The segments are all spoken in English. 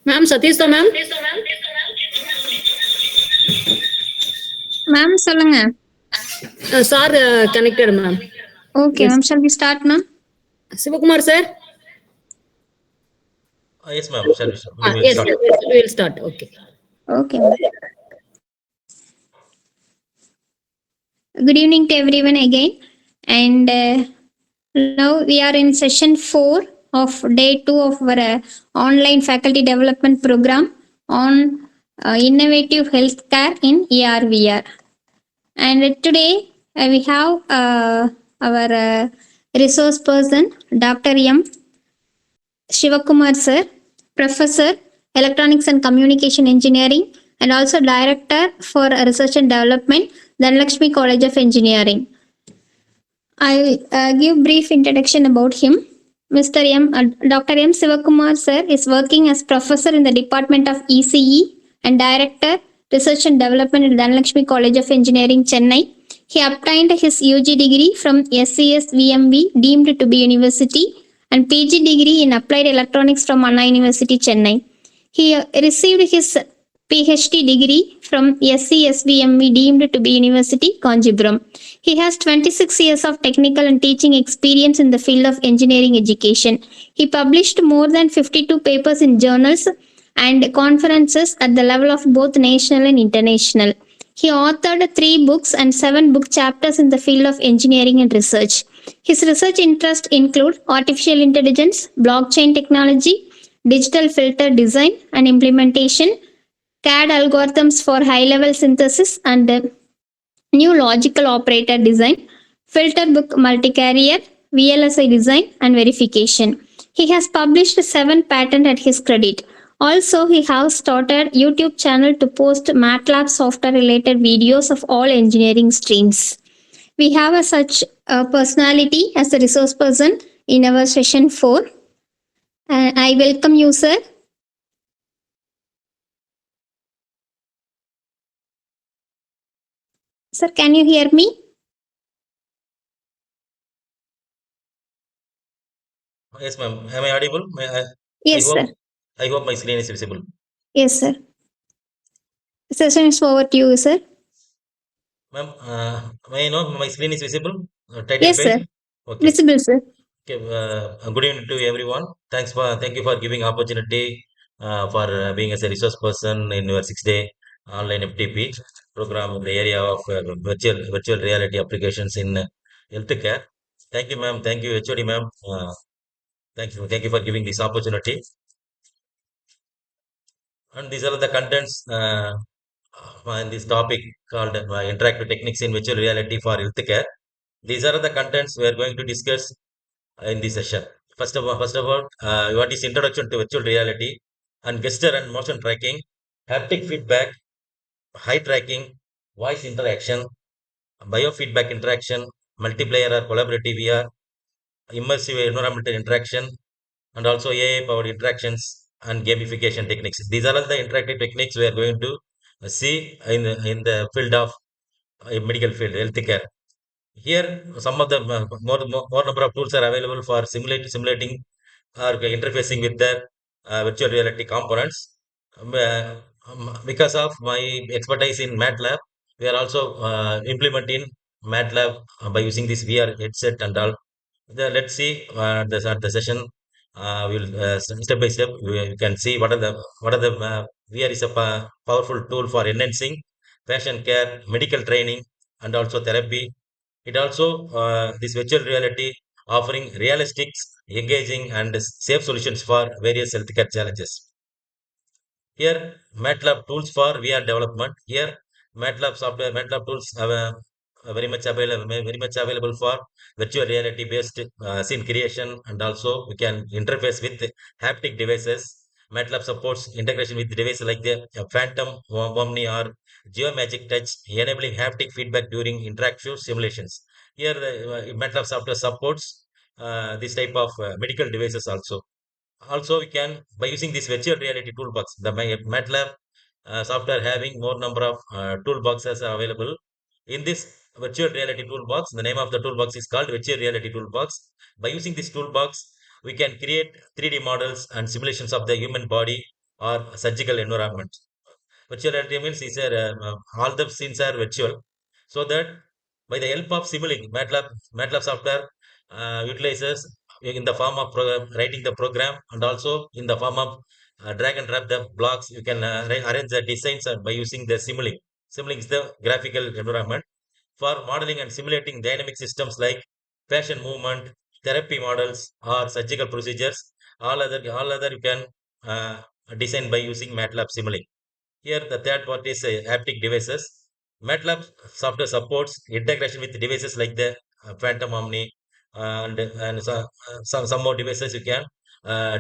Ma'am, Satish ma'am. Ma'am, சொல்லுங்க. Sir connected ma'am. Okay, Yes. ma'am. Shall we start, ma'am? Sivakumar sir. Yes, ma'am. Shall we will Yes, start. we will start. Okay. Okay. Good evening to everyone again. And now we are in session 4 of day 2 of our online faculty development program on innovative healthcare in AR/VR. And today we have our resource person, Dr.M.Sivakumar sir, Professor, Electronics and Communication Engineering, and also Director for Research and Development, Dhanlakshmi College of Engineering. I'll give brief introduction about him. Dr. M. Sivakumar sir is working as professor in the Department of ECE and Director, Research and Development at Dhanlakshmi College of Engineering, Chennai. He obtained his UG degree from SCS VMB, deemed to be university, and PG degree in Applied Electronics from Anna University, Chennai. He received his PhD degree from SCSVME, deemed to be University, Kanchipuram. He has 26 years of technical and teaching experience in the field of engineering education. He published more than 52 papers in journals and conferences at the level of both national and international. He authored 3 books and 7 book chapters in the field of engineering and research. His research interests include artificial intelligence, blockchain technology, digital filter design and implementation, CAD algorithms for high-level synthesis and new logical operator design, filter book multi-carrier, VLSI design and verification. He has published 7 patents at his credit. Also, he has started YouTube channel to post Matlab software related videos of all engineering streams. We have such a personality as a resource person in our session 4. I welcome you, sir. Sir, can you hear me? Yes, ma'am. Am I audible? Yes, sir. I hope my screen is visible. Yes, sir. Session is over to you, sir. Ma'am, may I know my screen is visible? Title Yes, page? sir. Okay. Visible, sir. Okay. Good evening to everyone. Thank you for giving opportunity for being as a resource person in your 6-day online FTP program in the area of virtual reality applications in healthcare. Thank you, ma'am. Thank you, HOD, ma'am. Thank you for giving this opportunity. And these are the contents in this topic called interactive techniques in virtual reality for healthcare. These are the contents we are going to discuss in this session. First of all, what is introduction to virtual reality and gesture and motion tracking, haptic feedback, high tracking, voice interaction, biofeedback interaction, multiplayer or collaborative VR, immersive environmental interaction, and also AI-powered interactions and gamification techniques. These are all the interactive techniques we are going to see in the field of medical field, healthcare. Here, some of the more number of tools are available for simulating or interfacing with the virtual reality components. Because of my expertise in Matlab, we are also implementing Matlab by using this VR headset and all. Let's see at the session. We'll step by step. We can see what are the VR is a powerful tool for enhancing patient care, medical training, and also therapy. It also this virtual reality offering realistic, engaging, and safe solutions for various healthcare challenges. Here, MATLAB tools for VR development. Here, MATLAB software, MATLAB tools are very much available for virtual reality based scene creation, and also we can interface with haptic devices. MATLAB supports integration with devices like the Phantom Omni or Geomagic Touch, enabling haptic feedback during interactive simulations. Here, MATLAB software supports this type of medical devices also. Also, we can by using this virtual reality toolbox, the MATLAB software having more number of toolboxes are available. In this virtual reality toolbox, the name of the toolbox is called virtual reality toolbox. By using this toolbox, we can create 3D models and simulations of the human body or surgical environment. Virtual reality means all the scenes are virtual, so that by the help of Simulink, MATLAB software utilizes in the form of writing the program, and also in the form of drag and drop the blocks. You can arrange the designs by using the Simulink. Simulink is the graphical environment for modeling and simulating dynamic systems like fashion movement, therapy models, or surgical procedures. All other you can design by using MATLAB Simulink. Here, the third part is Haptic Devices. MATLAB software supports integration with devices like the Phantom Omni and some more devices you can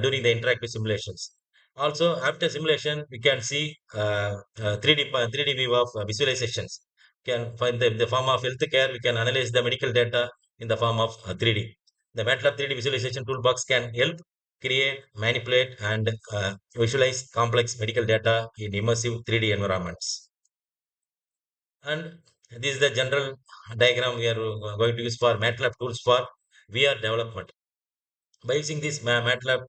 during the interactive simulations. Also, after simulation, we can see 3D view of visualizations. Can find the form of healthcare. We can analyze the medical data in the form of 3D. The MATLAB 3D visualization toolbox can help create, manipulate, and visualize complex medical data in immersive 3D environments. And this is the general diagram we are going to use for MATLAB tools for VR development. By using this MATLAB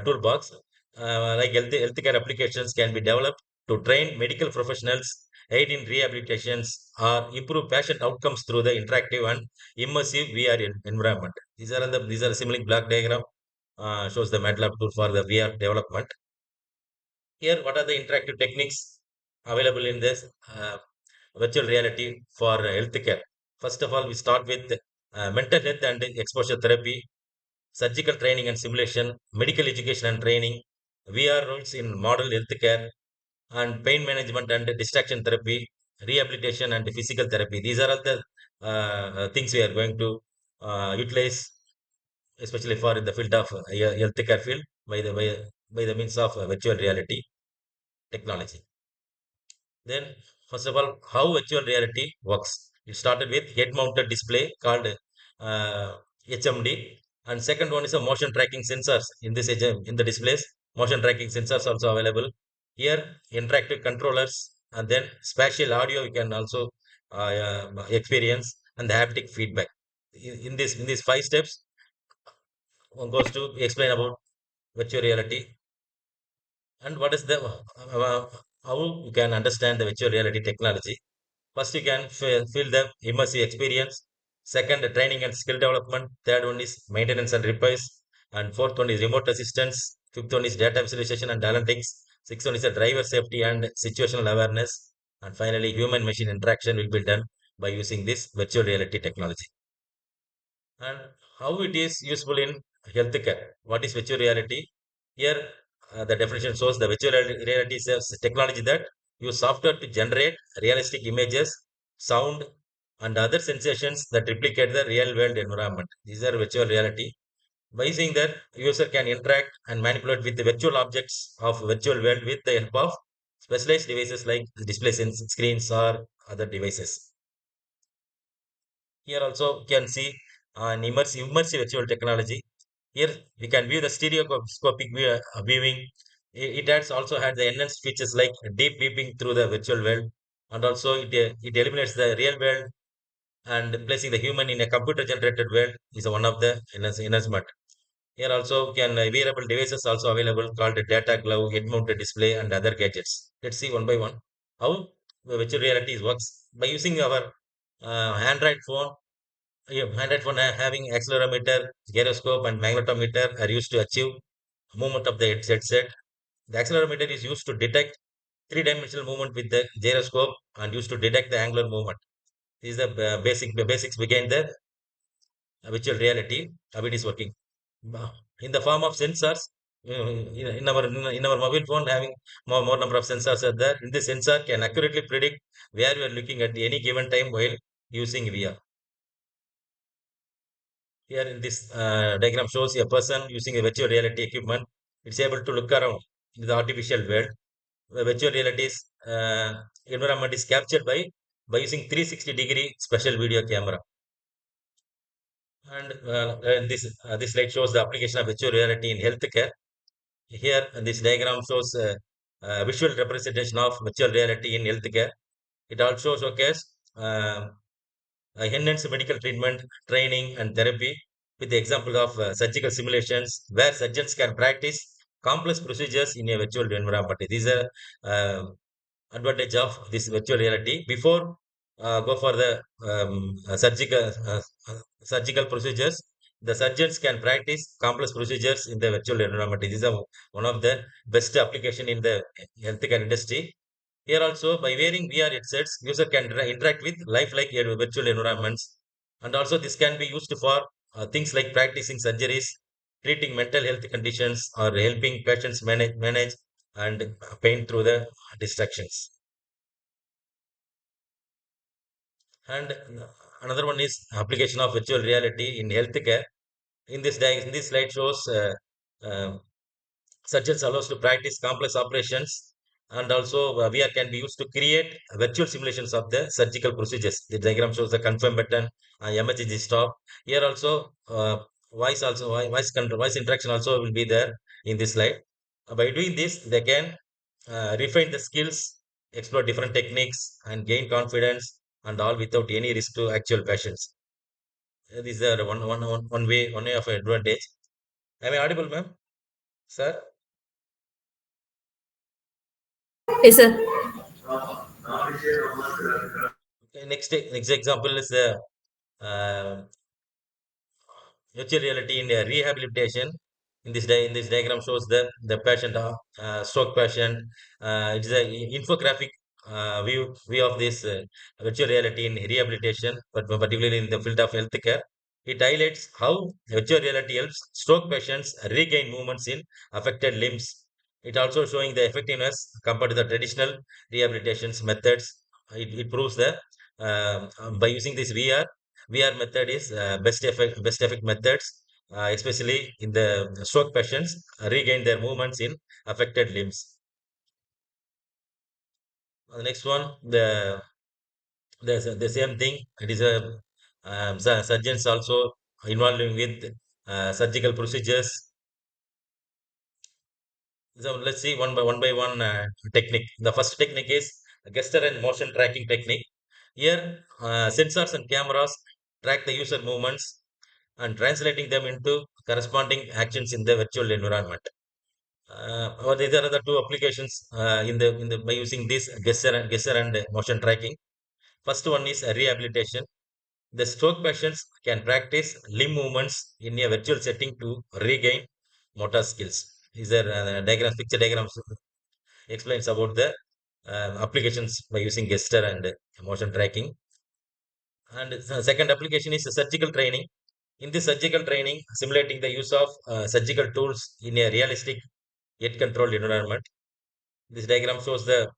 toolbox, healthcare applications can be developed to train medical professionals, aid in rehabilitations, or improve patient outcomes through the interactive and immersive VR environment. These are similar block diagram shows the MATLAB tool for the VR development. Here, what are the interactive techniques available in this virtual reality for healthcare? First of all, we start with mental health and exposure therapy, surgical training and simulation, medical education and training, VR roles in model healthcare, and pain management and distraction therapy, rehabilitation and physical therapy. These are all the things we are going to utilize, especially for in the field of healthcare field by the means of virtual reality technology. Then, first of all, how virtual reality works. It started with head-mounted display called HMD, and second one is a motion tracking sensors. In this in the displays, motion tracking sensors also available. Here, interactive controllers, and then spatial audio you can also experience, and the haptic feedback. In these five steps, one goes to explain about virtual reality and what is the how you can understand the virtual reality technology. First, you can feel the immersive experience. Second, the training and skill development. Third one is maintenance and repairs. And fourth one is remote assistance. Fifth one is data visualization and analytics. Sixth one is the driver safety and situational awareness. And finally, human machine interaction will be done by using this virtual reality technology. And how it is useful in healthcare. What is virtual reality? Here, the definition shows the virtual reality is a technology that use software to generate realistic images, sound, and other sensations that replicate the real world environment. These are virtual reality. By using that, user can interact and manipulate with the virtual objects of virtual world with the help of specialized devices like display screens or other devices. Here also can see an immersive virtual technology. Here we can view the stereoscopic viewing. It has also had the enhanced features like deep weaving through the virtual world, and also it eliminates the real world and placing the human in a computer generated world is one of the enhancement. Here also can wearable devices also available called a data glove, head mounted display, and other gadgets. Let's see one by one how the virtual reality works by using our Android phone. Yeah, Android phone having accelerometer, gyroscope, and magnetometer are used to achieve movement of the headset. The accelerometer is used to detect three-dimensional movement with the gyroscope and used to detect the angular movement. These are the basics behind the virtual reality, how it is working. In the form of sensors, in our mobile phone having more number of sensors are there. In this sensor can accurately predict where you are looking at any given time while using VR. Here in this diagram shows a person using a virtual reality equipment. It's able to look around in the artificial world. The virtual reality's environment is captured by using 360-degree special video camera. And this slide shows the application of virtual reality in healthcare. Here, this diagram shows visual representation of virtual reality in healthcare. It also showcases enhanced medical treatment, training, and therapy with the example of surgical simulations where surgeons can practice complex procedures in a virtual environment. This is a advantage of this virtual reality. Before go for the surgical procedures, the surgeons can practice complex procedures in the virtual environment. This is one of the best application in the healthcare industry. Here also, by wearing VR headsets, user can interact with lifelike virtual environments, and also this can be used for things like practicing surgeries, treating mental health conditions, or helping patients manage and pain through the distractions. And another one is application of virtual reality in healthcare. In this slide shows uh, surgeons allows to practice complex operations, and also VR can be used to create virtual simulations of the surgical procedures. The diagram shows the confirm button, emergency stop. Here also voice interaction also will be there in this slide. By doing this, they can refine the skills, explore different techniques, and gain confidence, and all without any risk to actual patients. This is one way of advantage. Am I audible, ma'am? Sir? Yes, sir. Okay, next example is the uh, virtual reality in rehabilitation. In this diagram shows the patient, stroke patient. It is a infographic view of this virtual reality in rehabilitation, but particularly in the field of healthcare. It highlights how virtual reality helps stroke patients regain movements in affected limbs. It also showing the effectiveness compared to the traditional rehabilitations methods. It proves that by using this VR method is best effect methods, especially in the stroke patients regain their movements in affected limbs. The next one, the same thing. It is a surgeons also involving with surgical procedures. So let's see one by one technique. The first technique is gesture and motion tracking technique. Here, sensors and cameras track the user movements and translating them into corresponding actions in the virtual environment. Or these are the two applications in the by using this gesture and motion tracking. First one is rehabilitation. The stroke patients can practice limb movements in a virtual setting to regain motor skills. These are picture diagrams explains about the applications by using gesture and motion tracking. And the second application is surgical training. In this surgical training, simulating the use of surgical tools in a realistic yet controlled environment. This diagram shows the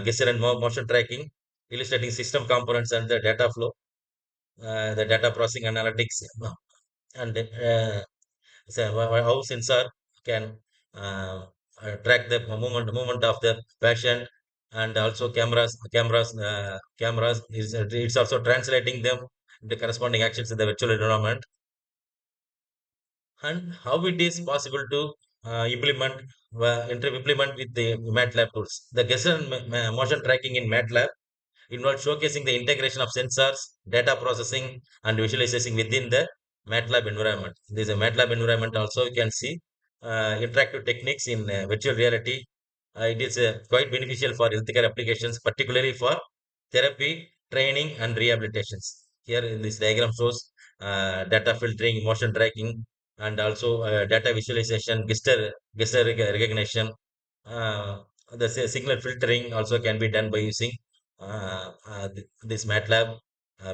gesture and motion tracking, illustrating system components and the data flow, the data processing analytics, and how sensor can uh, track the movement of the patient, and also cameras is it's also translating them the corresponding actions in the virtual environment. And how it is possible to implement with the MATLAB tools. The gesture and motion tracking in MATLAB involves showcasing the integration of sensors, data processing, and visualization within the MATLAB environment. This is a MATLAB environment also. You can see interactive techniques in virtual reality. It is quite beneficial for healthcare applications, particularly for therapy, training, and rehabilitations. Here in this diagram shows data filtering, motion tracking, and also data visualization, recognition. Uh, the signal filtering also can be done by using this MATLAB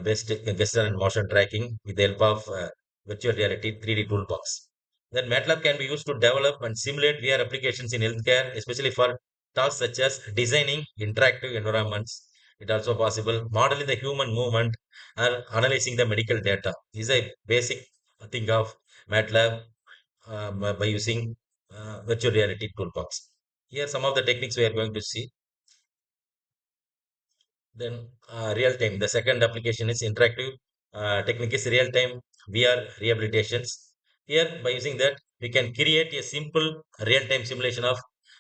based gesture and motion tracking with the help of virtual reality 3D toolbox. Then MATLAB can be used to develop and simulate VR applications in healthcare, especially for tasks such as designing interactive environments. It also possible modeling the human movement or analyzing the medical data. This is a basic thing of MATLAB by using virtual reality toolbox. Here, some of the techniques we are going to see. Then real time. The second application is interactive. Technique is real time VR rehabilitations. Here, by using that, we can create a simple real time simulation of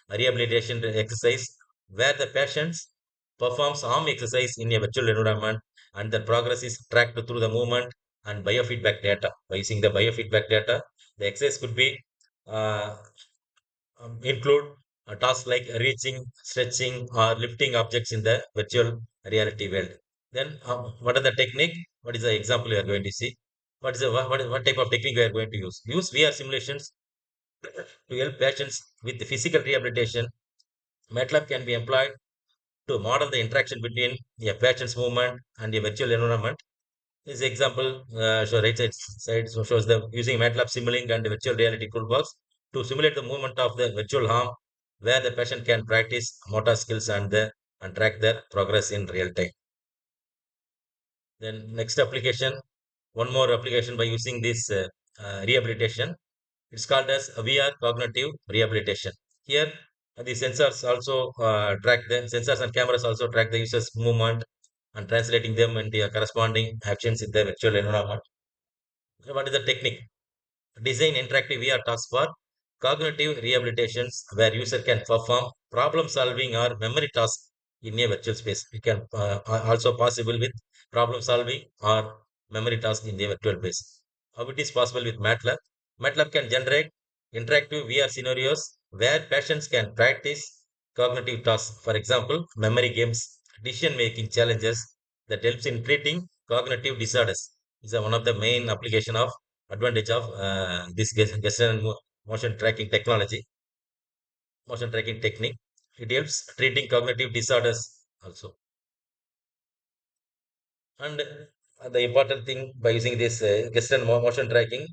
a rehabilitation exercise where the patients performs arm exercise in a virtual environment, and the progress is tracked through the movement and biofeedback data. By using the biofeedback data, the exercise could be uh, include tasks like reaching, stretching, or lifting objects in the virtual reality world. Then, what are the technique? What is the example you are going to see? What type of technique we are going to use? Use VR simulations to help patients with physical rehabilitation. MATLAB can be employed to model the interaction between a patient's movement and a virtual environment. This example right side shows the using MATLAB Simulink and virtual reality toolbox to simulate the movement of the virtual arm, where the patient can practice motor skills and track their progress in real time. Then next application, one more application by using this rehabilitation. It's called as VR cognitive rehabilitation. Here, the sensors also track the sensors and cameras also track the user's movement and translating them into a corresponding actions in the virtual environment. What is the technique? Design interactive VR tasks for cognitive rehabilitations where user can perform problem solving or memory tasks in a virtual space. It can also possible with problem solving or memory tasks in the virtual space. How it is possible with MATLAB? MATLAB can generate interactive VR scenarios where patients can practice cognitive tasks. For example, memory games, decision making challenges that helps in treating cognitive disorders. Is one of the main application of advantage of this gesture and motion tracking technology, motion tracking technique. It helps treating cognitive disorders also. And the important thing by using this gesture and motion tracking,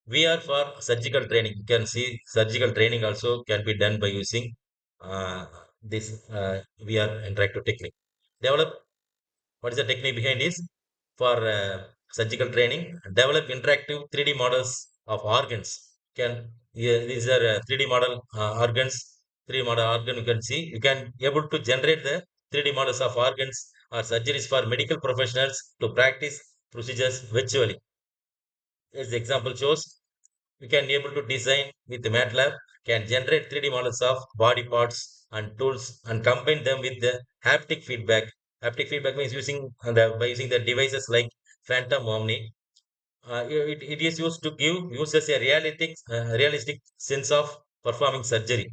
we are for surgical training. You can see surgical training also can be done by using this VR interactive technique. Develop what is the technique behind is for surgical training, develop interactive 3D models of organs. Can yeah, these are 3D model organs, 3D model organ you can see. You can able to generate the 3D models of organs or surgeries for medical professionals to practice procedures virtually. As the example shows, we can be able to design with MATLAB, can generate 3D models of body parts and tools and combine them with the haptic feedback. Haptic feedback means using by using the devices like Phantom Omni. It is used to give users a realistic sense of performing surgery.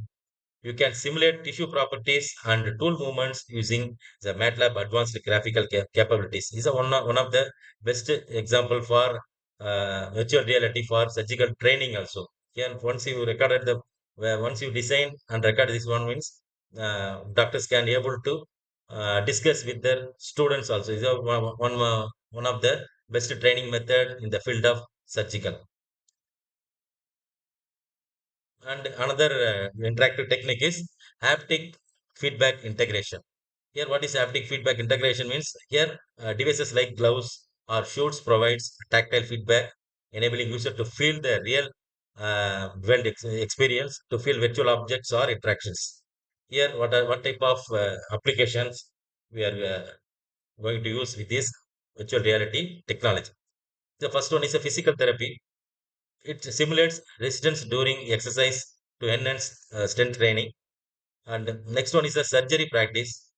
You can simulate tissue properties and tool movements using the MATLAB advanced graphical capabilities. This is one of the best example for virtual reality for surgical training also. Here, once you design and record this one means doctors can able to discuss with their students also. This is one of the best training method in the field of surgical. And another interactive technique is haptic feedback integration. Here, what is haptic feedback integration means? Here, devices like gloves or shoes provides tactile feedback, enabling user to feel the real world experience, to feel virtual objects or interactions. Here, what type of applications we are going to use with this virtual reality technology? The first one is a physical therapy. It simulates resistance during exercise to enhance strength training. And next one is a surgery practice.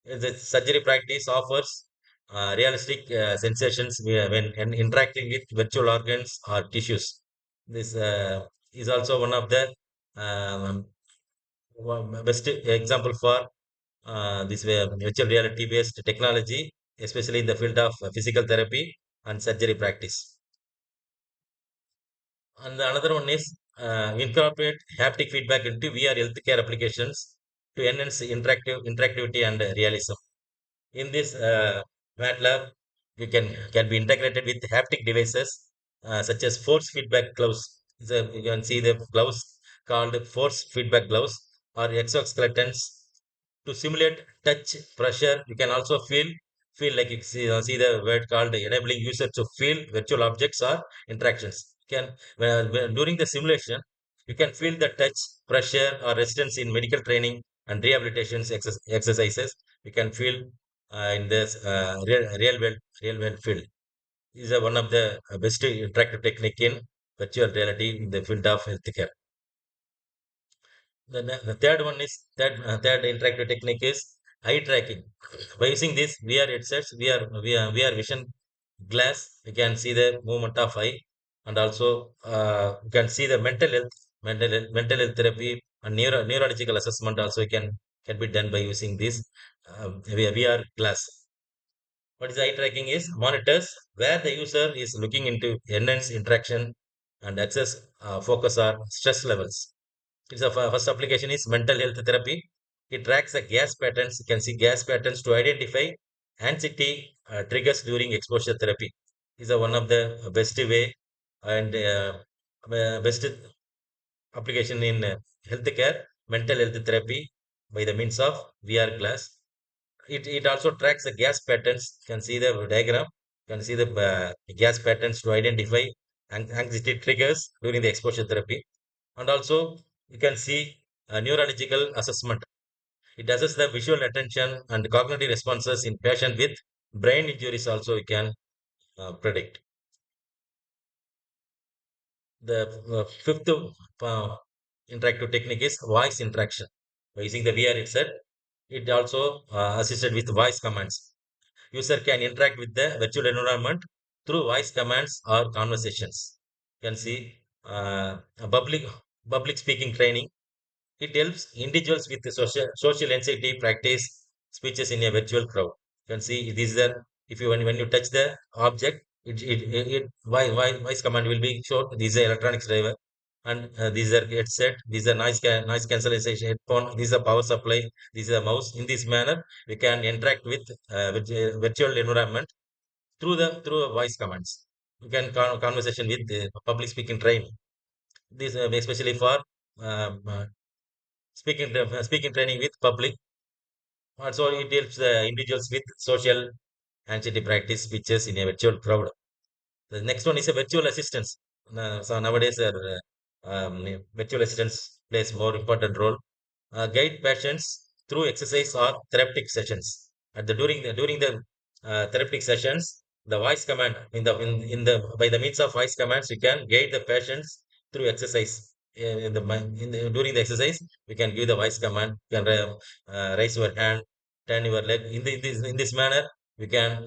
The surgery practice offers realistic sensations when interacting with virtual organs or tissues. This is also one of the um, best example for this virtual reality based technology, especially in the field of physical therapy and surgery practice. And the another one is incorporate haptic feedback into VR healthcare applications to enhance interactivity and realism. In this MATLAB, you can be integrated with haptic devices such as force feedback gloves. So you can see the gloves called force feedback gloves or exoskeletons to simulate touch pressure. You can also feel like you see the word called enabling user to feel virtual objects or interactions. During the simulation, you can feel the touch pressure or resistance in medical training and rehabilitation exercises. You can feel in this real world field. These are one of the best interactive technique in virtual reality in the field of healthcare. The third one is third interactive technique is eye tracking. By using this VR headsets, VR vision glass, you can see the movement of eye, and also you can see the mental health therapy and neurological assessment also can be done by using this VR glass. What is eye tracking is monitors where the user is looking into enhance interaction and access focus or stress levels. Its first application is mental health therapy. It tracks the gas patterns. You can see gas patterns to identify anxiety triggers during exposure therapy. Is one of the best way and best application in healthcare, mental health therapy by the means of VR glass. It also tracks the gas patterns. You can see the diagram. You can see the gas patterns to identify anxiety triggers during the exposure therapy. And also you can see neurological assessment. It assesses the visual attention and cognitive responses in patient with brain injuries also you can predict. The fifth interactive technique is voice interaction. By using the VR itself, it also assisted with voice commands. User can interact with the virtual environment through voice commands or conversations. You can see a public speaking training. It helps individuals with the social anxiety practice speeches in a virtual crowd. You can see this is the if you when you touch the object, voice command will be shown. This is the electronics driver, and these are headset. These are noise cancellation headphone. These are power supply. This is a mouse. In this manner, we can interact with virtual environment through a voice commands. You can conversation with the public speaking training. This especially for um, uh, speaking training with public. Also, it helps the individuals with social anxiety practice speeches in a virtual crowd. The next one is a virtual assistance. So nowadays, virtual assistance plays more important role. Guide patients through exercise or therapeutic sessions. At the during the therapeutic sessions, the voice command in the by the means of voice commands, we can guide the patients through exercise. During the exercise, we can give the voice command. You can raise your hand, turn your leg. In this manner, we can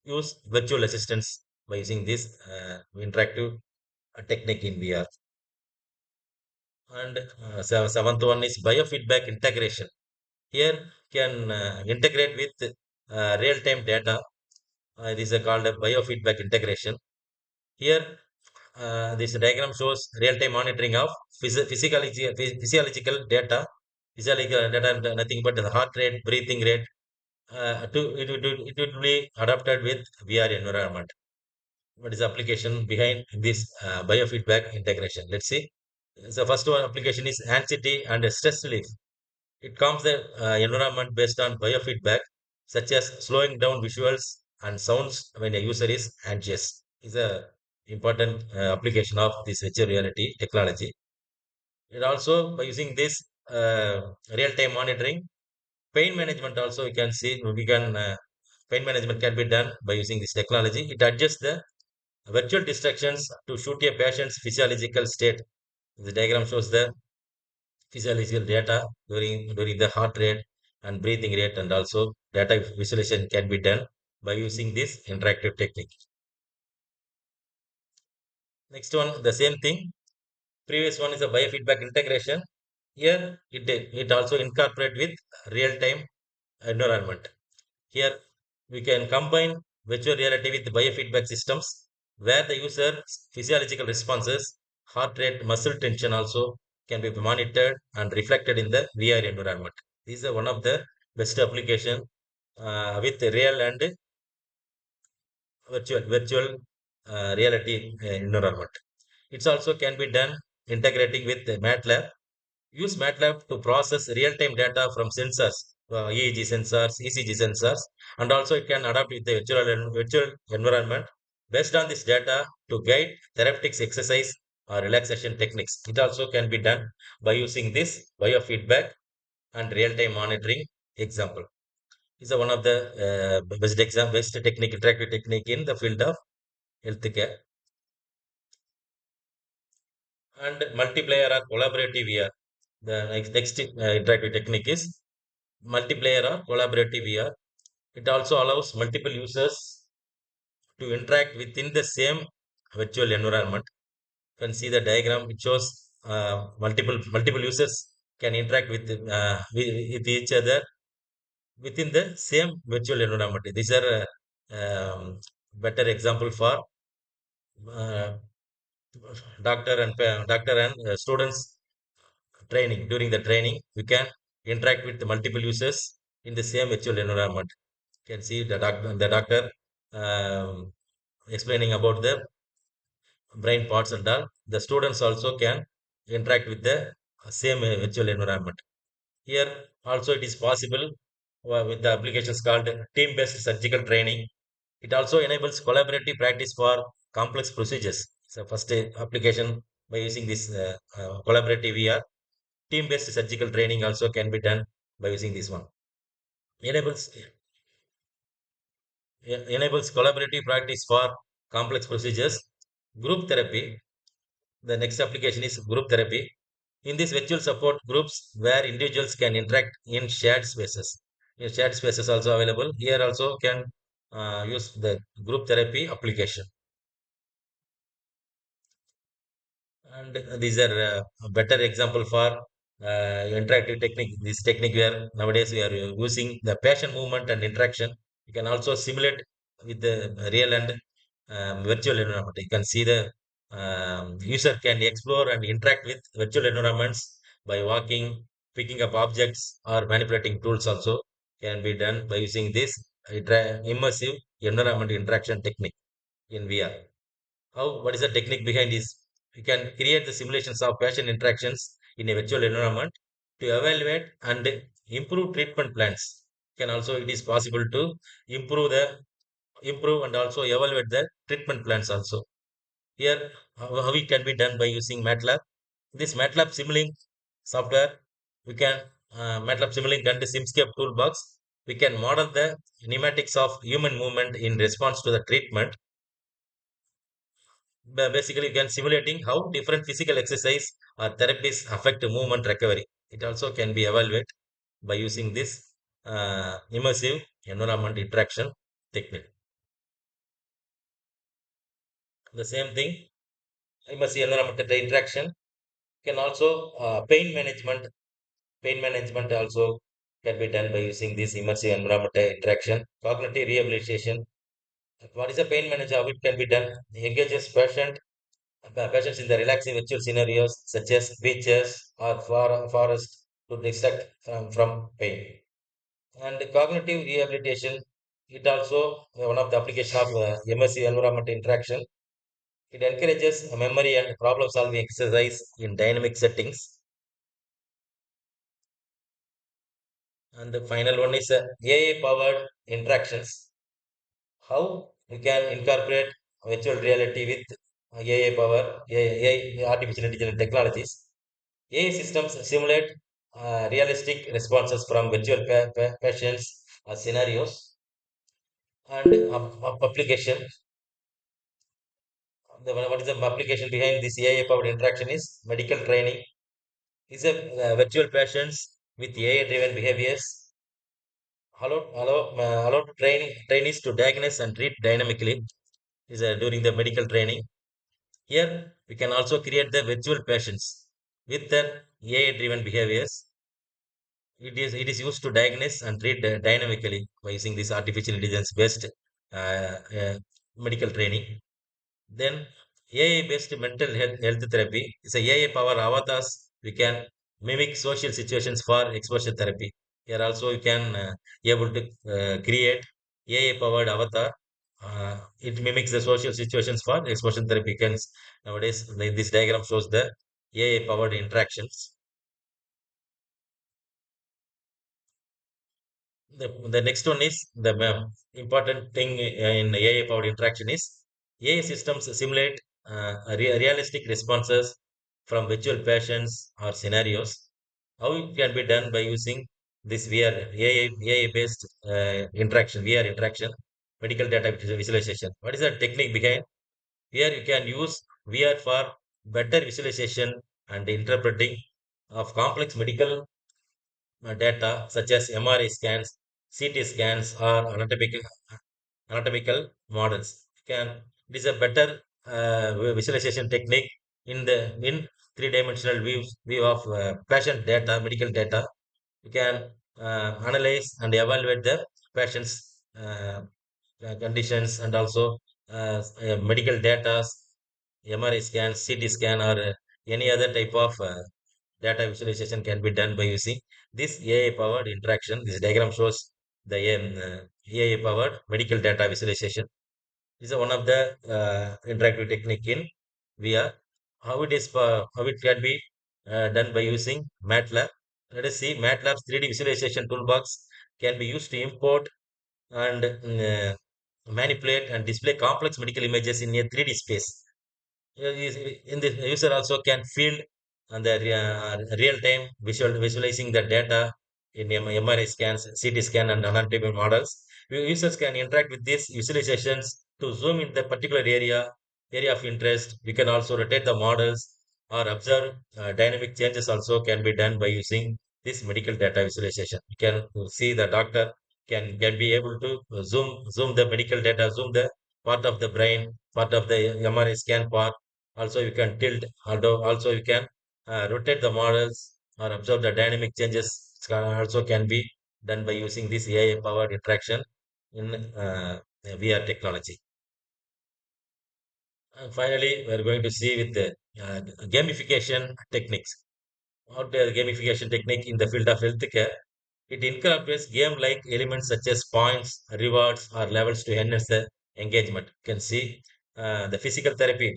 use virtual assistants by using this interactive technique in VR. And seventh one is biofeedback integration. Here can integrate with real-time data. This is called a biofeedback integration. Here, this diagram shows real-time monitoring of physiological data. Physiological data, nothing but the heart rate, breathing rate. It will be adapted with VR environment. What is the application behind this biofeedback integration? Let's see. The first one application is anxiety and stress relief. It calms the environment based on biofeedback, such as slowing down visuals and sounds when a user is anxious. Is a important application of this virtual reality technology. It also by using this real-time monitoring, pain management also we can pain management can be done by using this technology. It adjusts the virtual distractions to shoot a patient's physiological state. The diagram shows the physiological data during the heart rate and breathing rate, and also data visualization can be done by using this interactive technique. Next one, the same thing. Previous one is a biofeedback integration. Here it also incorporate with real-time environment. Here we can combine virtual reality with biofeedback systems where the user's physiological responses, heart rate, muscle tension also can be monitored and reflected in the VR environment. These are one of the best application with real and virtual reality environment. It's also can be done integrating with the Matlab. Use Matlab to process real-time data from sensors, EEG sensors, ECG sensors, and also it can adapt with the virtual environment based on this data to guide therapeutic exercise or relaxation techniques. It also can be done by using this biofeedback and real-time monitoring example. Is one of the best technique, interactive technique in the field of healthcare. And multiplayer or collaborative VR. The next interactive technique is multiplayer or collaborative VR. It also allows multiple users to interact within the same virtual environment. You can see the diagram. It shows multiple users can interact with each other within the same virtual environment. These are better example for uh, doctor and students training. During the training, we can interact with the multiple users in the same virtual environment. You can see the doctor um, explaining about the brain parts and all. The students also can interact with the same virtual environment. Here also it is possible with the applications called team-based surgical training. It also enables collaborative practice for complex procedures. So first application by using this collaborative VR, team-based surgical training also can be done by using this one. Enables enables collaborative practice for complex procedures. Group therapy. The next application is group therapy. In these virtual support groups where individuals can interact in shared spaces. Shared spaces also available. Here also can use the group therapy application. And these are a better example for interactive technique. This technique where nowadays we are using the passion movement and interaction. You can also simulate with the real and virtual environment. You can see the user can explore and interact with virtual environments by walking, picking up objects, or manipulating tools also can be done by using this immersive environment interaction technique in VR. What is the technique behind this? You can create the simulations of patient interactions in a virtual environment to evaluate and improve treatment plans. Can also it is possible to improve and also evaluate the treatment plans also. Here how it can be done by using Matlab. This Matlab Simulink software, we can Matlab Simulink and Simscape Toolbox, we can model the pneumatics of human movement in response to the treatment. Basically you can simulating how different physical exercise or therapies affect movement recovery. It also can be evaluated by using this immersive environment interaction technique. The same thing, immersive environment interaction can also pain management also can be done by using this immersive environment interaction. Cognitive rehabilitation, what is the pain management, how it can be done? Engages patients in the relaxing virtual scenarios such as beaches or forest to distract from pain. And cognitive rehabilitation, it also one of the application of immersive environment interaction. It encourages memory and problem solving exercise in dynamic settings. And the final one is AI powered interactions. How we can incorporate virtual reality with AI power, AI, artificial intelligence technologies. AI systems simulate realistic responses from virtual patients scenarios and application. What is the application behind this AI powered interaction is medical training. Is a virtual patients with AI driven behaviors allow trainees to diagnose and treat dynamically. Is during the medical training. Here we can also create the virtual patients with their AI driven behaviors. It is used to diagnose and treat dynamically by using this artificial intelligence based medical training. Then AI based mental health therapy is a AI power avatars. We can mimic social situations for exposure therapy. Here also you can able to create AI powered avatar. It mimics the social situations for exposure therapy. Can nowadays this diagram shows the AI powered interactions. The next one is the important thing in AI powered interaction is AI systems simulate realistic responses from virtual patients or scenarios. How it can be done by using this VR AI based interaction, VR interaction, medical data visualization. What is the technique behind? Here you can use VR for better visualization and interpreting of complex medical data such as MRI scans, CT scans, or anatomical models. Can it is a better visualization technique in three-dimensional view of patient data, medical data. You can analyze and evaluate the patient's conditions and also medical data, MRI scan, CT scan, or any other type of data visualization can be done by using this AI-powered interaction. This diagram shows the AI-powered medical data visualization. This is one of the interactive technique in VR. How it can be done by using Matlab. Let us see Matlab's 3D visualization toolbox can be used to import and manipulate and display complex medical images in a 3D space. In the user also can field and the real-time visualizing the data in MRI scans, CT scan, and anatomy models. Users can interact with these visualizations to zoom in the particular area of interest. We can also rotate the models or observe dynamic changes also can be done by using this medical data visualization. You can see the doctor can be able to zoom the medical data, zoom the part of the brain, part of the MRI scan part. Also, you can tilt, although also you can rotate the models or observe the dynamic changes. Also can be done by using this AI-powered interaction in VR technology. And finally, we're going to see with the gamification techniques. What the gamification technique in the field of healthcare? It incorporates game-like elements such as points, rewards, or levels to enhance the engagement. You can see the physical therapy.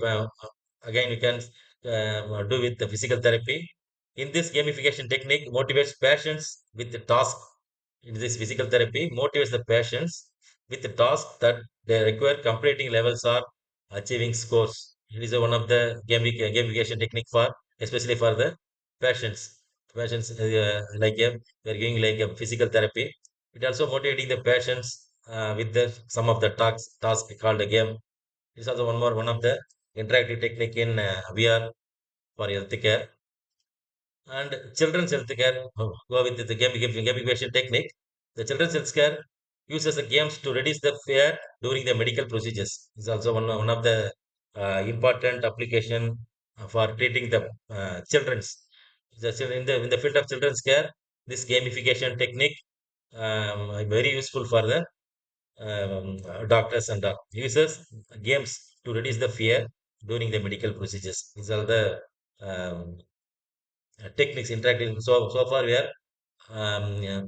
Again, you can do with the physical therapy. In this gamification technique, motivates patients with the task. In this physical therapy, motivates the patients with the task that they require completing levels or achieving scores. It is one of the gamification technique for, especially for the patients. Patients like they're giving like a physical therapy. It also motivating the patients with the some of the task called a game. This is also one of the interactive technique in VR for healthcare. And children's healthcare go with the gamification technique. The children's healthcare uses the games to reduce the fear during the medical procedures. It's also one of the important application for treating the children's. In the field of children's care, this gamification technique very useful for the doctors and users games to reduce the fear during the medical procedures. These are the um, techniques interacting. So far we are yeah,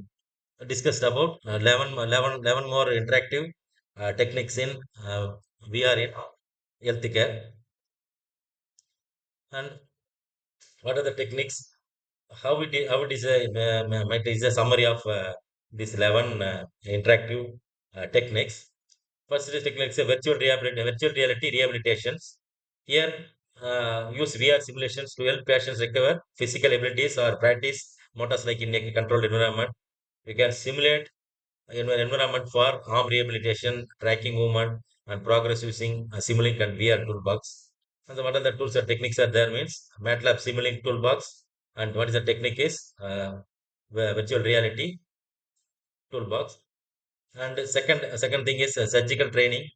discussed about 11 more interactive techniques in VR in healthcare. And what are the techniques? How it is might is a summary of these 11 interactive techniques. First is techniques virtual reality rehabilitations. Here, use VR simulations to help patients recover physical abilities or practice motors like in a controlled environment. We can simulate environment for arm rehabilitation, tracking movement, and progress using Simulink and VR toolbox. And what are the tools and techniques are there means MATLAB Simulink toolbox. And what is the technique is virtual reality toolbox. And second thing is surgical training.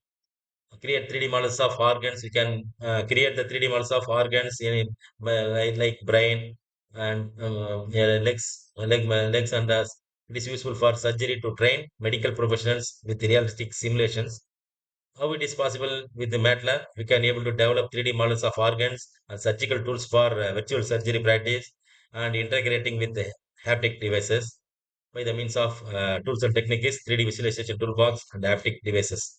Create 3D models of organs. You can create the 3D models of organs in like brain and yeah, legs and it is useful for surgery to train medical professionals with realistic simulations. How it is possible with the MATLAB? We can able to develop 3D models of organs and surgical tools for virtual surgery practice and integrating with the haptic devices by the means of tools and techniques, 3D visualization toolbox and haptic devices.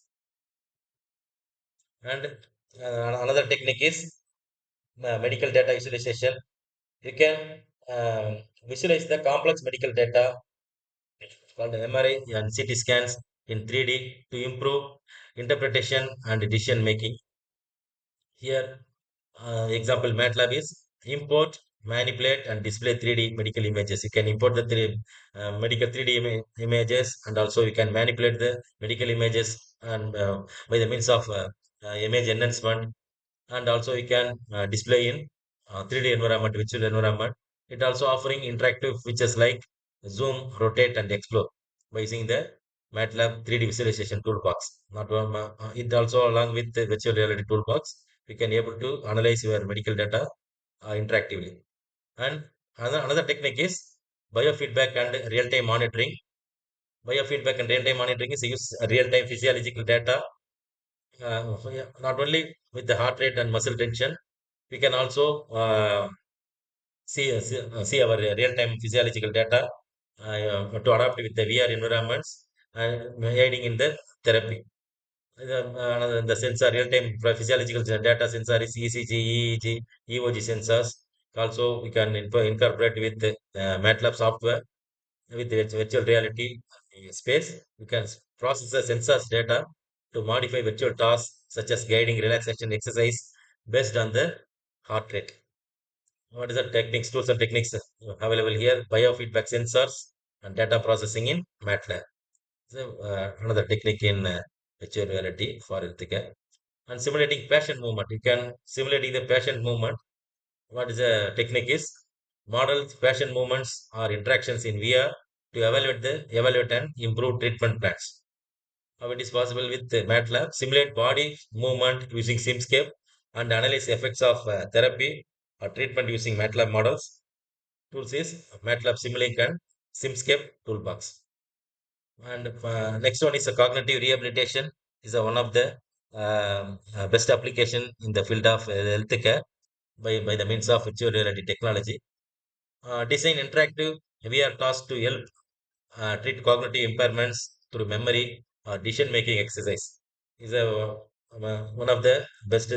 And another technique is medical data visualization. You can visualize the complex medical data called MRI and CT scans in 3D to improve interpretation and decision making. Here, example MATLAB is import, manipulate, and display 3D medical images. You can import the medical 3D images, and also you can manipulate the medical images and by the means of image enhancement, and also you can display in 3D environment, virtual environment. It also offering interactive features like zoom, rotate, and explore by using the MATLAB 3D visualization toolbox. Not one, it also along with the virtual reality toolbox, we can able to analyze your medical data interactively. And another technique is biofeedback and real-time monitoring. Biofeedback and real-time monitoring is use real-time physiological data, not only with the heart rate and muscle tension, we can also see our real-time physiological data to adapt with the VR environments and aiding in the therapy. The sensor, real-time physiological data sensor is ECG, EEG, EOG sensors. Also, we can incorporate with the Matlab software with the virtual reality space. We can process the sensors data to modify virtual tasks such as guiding relaxation exercise based on the heart rate. What is the techniques, tools and techniques available here? Biofeedback sensors and data processing in Matlab. So, another technique in virtual reality for healthcare. And simulating patient movement. You can simulating the patient movement. What is the technique is model patient movements or interactions in VR to evaluate and improve treatment plans. How it is possible with Matlab? Simulate body movement using Simscape and analyze effects of therapy or treatment using Matlab models. Tools is Matlab Simulink and Simscape Toolbox. And next one is a cognitive rehabilitation. Is one of the best application in the field of healthcare by the means of virtual reality technology. Design interactive VR tasks to help treat cognitive impairments through memory or decision making exercise. Is one of the best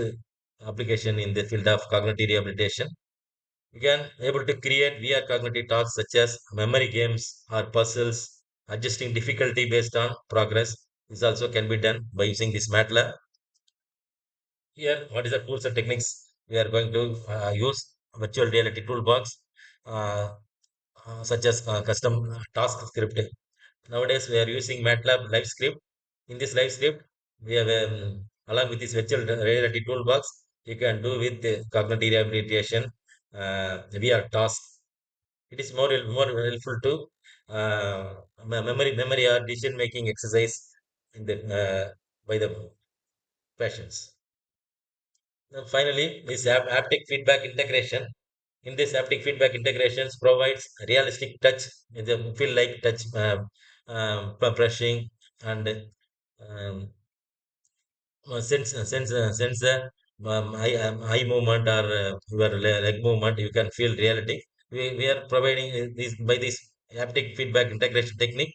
application in the field of cognitive rehabilitation. You can able to create VR cognitive tasks such as memory games or puzzles, adjusting difficulty based on progress. This also can be done by using this MATLAB. Here, what is the tools and techniques we are going to use? Virtual reality toolbox, uh, such as custom task script. Nowadays, we are using MATLAB live script. In this live script, we have along with this virtual reality toolbox, you can do with the cognitive rehabilitation VR task. It is more helpful to memory or decision making exercise in the by the patients. Now, finally, this haptic feedback integration. In this haptic feedback integrations provides realistic touch, the feel like touch, brushing and sense the eye movement or your leg movement. You can feel reality. We are providing this by this haptic feedback integration technique.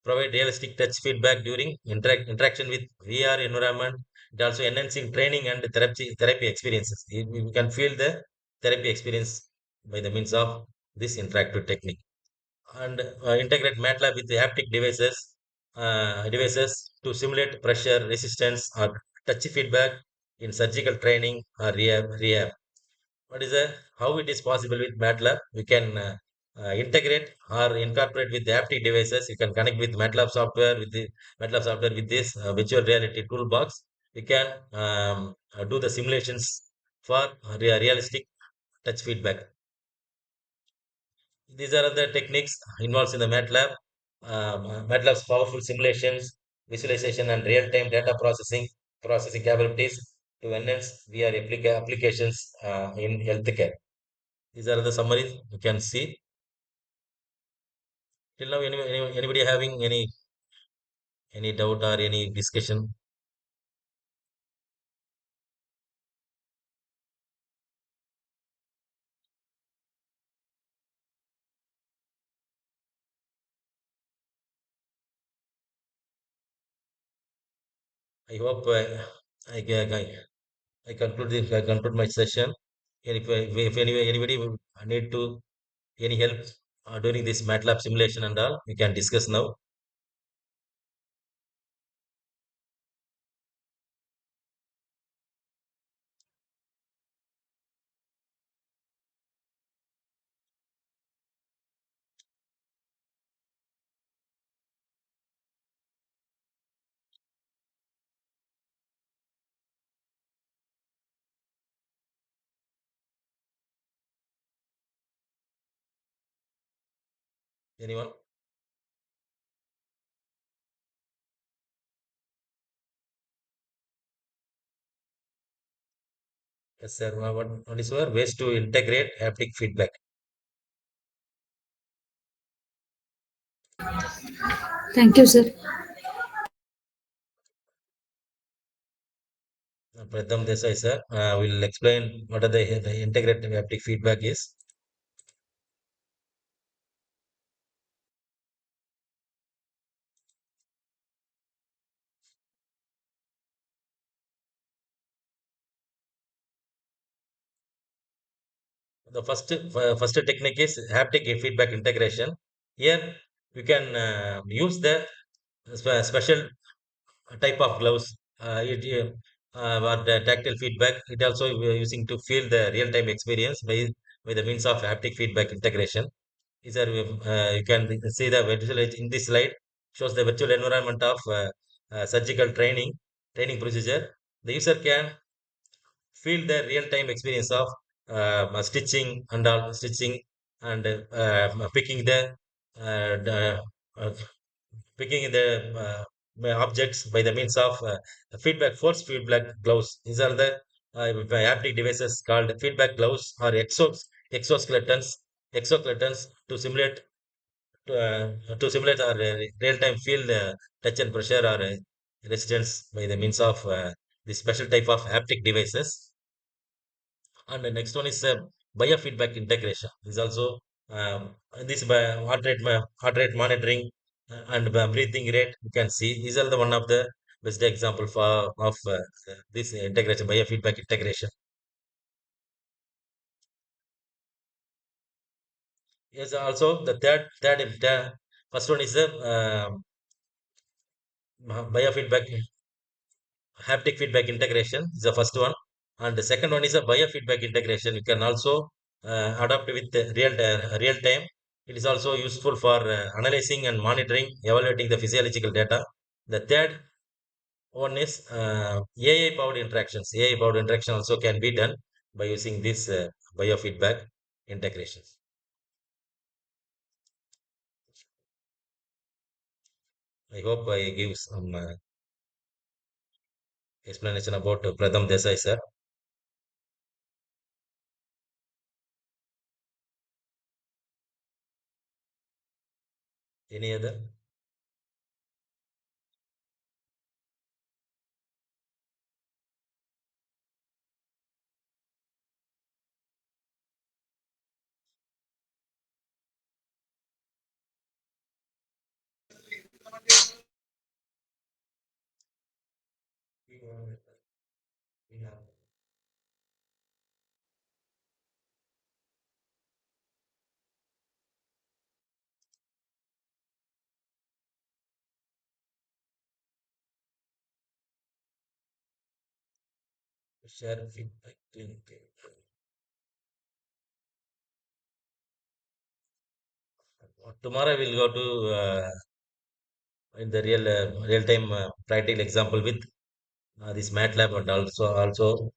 Provide realistic touch feedback during interaction with VR environment. It also enhancing training and therapy experiences. You can feel the therapy experience by the means of this interactive technique. And integrate MATLAB with the haptic devices to simulate pressure, resistance, or touch feedback in surgical training or rehab. What is how it is possible with MATLAB? We can integrate or incorporate with the haptic devices. You can connect with MATLAB software with the MATLAB software with this virtual reality toolbox. We can do the simulations for realistic touch feedback. These are the techniques involved in the MATLAB. MATLAB's powerful simulations, visualization, and real-time data processing capabilities to enhance VR applications in healthcare. These are the summaries you can see. Till now, anybody having any doubt or any discussion? I hope I, I, I conclude my session. And if anybody will need to any help during this MATLAB simulation and all, we can discuss now. Anyone? Yes, sir. What is your ways to integrate haptic feedback? Thank you, sir. Pratham Desai, sir, will explain what are the integrated haptic feedback is. The first technique is haptic feedback integration. Here you can use the special type of gloves. Or the tactile feedback. It also we are using to feel the real-time experience by the means of haptic feedback integration. These are you can see the virtual in this slide shows the virtual environment of surgical training procedure. The user can feel the real-time experience of stitching and picking the uh, picking the objects by the means of force feedback gloves. These are the haptic devices called feedback gloves or exoskeletons exoskeletons to simulate our real-time field touch and pressure or resistance by the means of this special type of haptic devices. And the next one is biofeedback integration. Is also this by heart rate monitoring and breathing rate. You can see these are the one of the best example for of this integration biofeedback integration. Yes, also the first one is the biofeedback haptic feedback integration is the first one, and the second one is a biofeedback integration. You can also adapt with the real time. It is also useful for analyzing and monitoring, evaluating the physiological data. The third one is AI powered interactions. AI powered interaction also can be done by using this biofeedback integrations. I hope I give some explanation about Pratham Desai, sir. Any other? Share feedback link. Tomorrow we'll go to in the real time practical example with this Matlab and also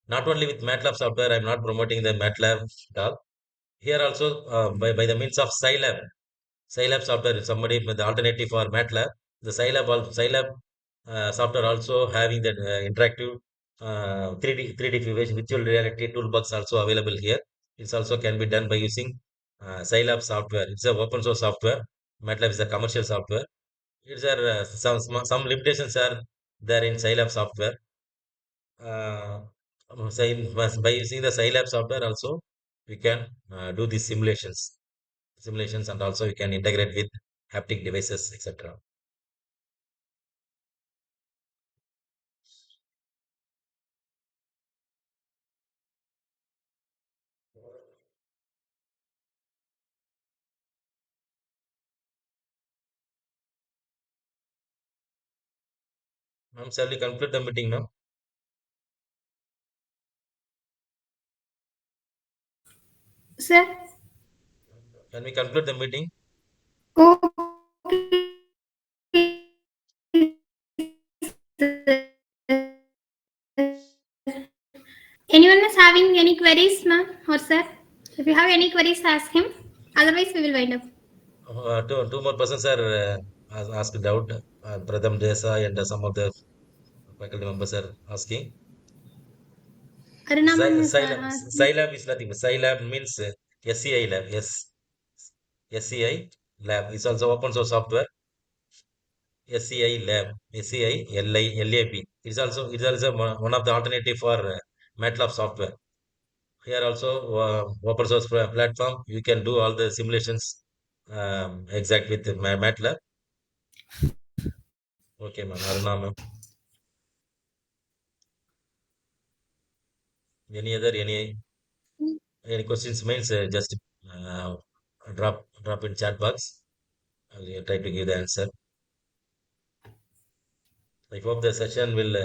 not only with Matlab software. I'm not promoting the Matlab at all. Here also by the means of Scilab software is somebody with the alternative for Matlab. The Scilab software also having that interactive 3D virtual reality toolbox also available here. It's also can be done by using Scilab software. It's a open source software. Matlab is a commercial software. It's some limitations are there in Scilab software. Uh, by using the Scilab software also we can do these simulations and also you can integrate with haptic devices, etc. Ma'am, shall we conclude the meeting now? Sir? Can we conclude the meeting? Okay. Anyone is having any queries, ma'am or sir? If you have any queries, ask him. Otherwise, we will wind up. Two more persons are asked doubt. Pratham Desai and some of the faculty members are asking. Scilab is nothing. Scilab means SCI lab. Yes, SCI lab is also open source software. SCI lab, SCI LAB. It's also one of the alternative for MATLAB software. Here also open source platform. You can do all the simulations exact with MATLAB. Okay, ma'am. Aruna, ma'am. Any questions? Means just uh, drop in chat box. I'll try to give the answer. I hope the session will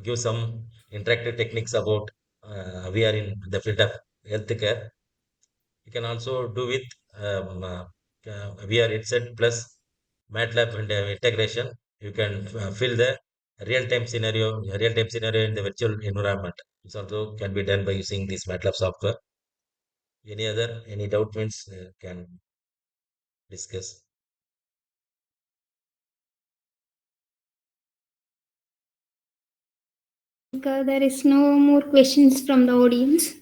give some interactive techniques about we are in the field of healthcare. You can also do with VR headset plus MATLAB and integration. You can fill the real-time scenario in the virtual environment. This also can be done by using this MATLAB software. Any doubt means can discuss. There is no more questions from the audience.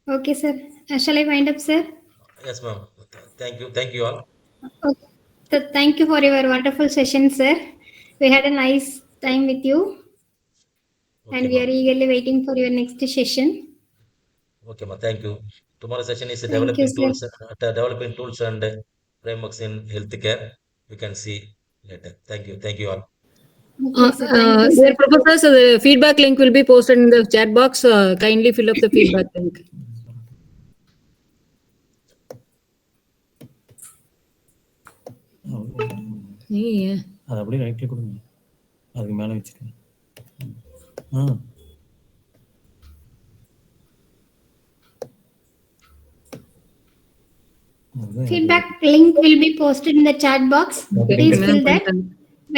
Okay, sir. Shall I wind up, sir? Yes, ma'am. Thank you all. Okay. So thank you for your wonderful session, sir. We had a nice time with you, Okay, and we are ma'am. eagerly waiting for your next session. Okay, ma'am. Thank you. Tomorrow session is Thank you, sir. developing tools and frameworks in healthcare. We can see later. Thank you all. Okay, sir. Thank you, Dear sir. professors, the feedback link will be posted in the chat box. Kindly fill up the feedback link. Yeah. அது அப்படியே ரைட்ல கொடுங்க, அதுக்கு மேலே வச்சுக்கோங்க. Feedback link will be posted in the chat box. Please fill that.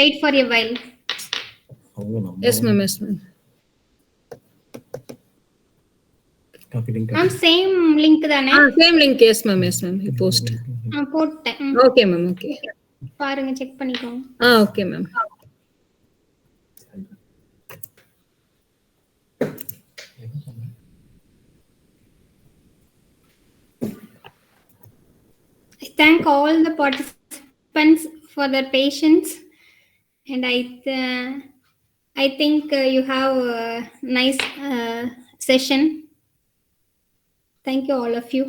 Wait for a while. Yes, ma'am. Yes, ma'am. Ma'am, same link தானே? Same link. Yes, ma'am. Yes, ma'am. You post. போட்டேன். Okay, ma'am. Okay. பாருங்க, check பண்ணிக்கோங்க. Okay, ma'am. I thank all the participants for their patience, and I think you have a nice session. Thank you, all of you.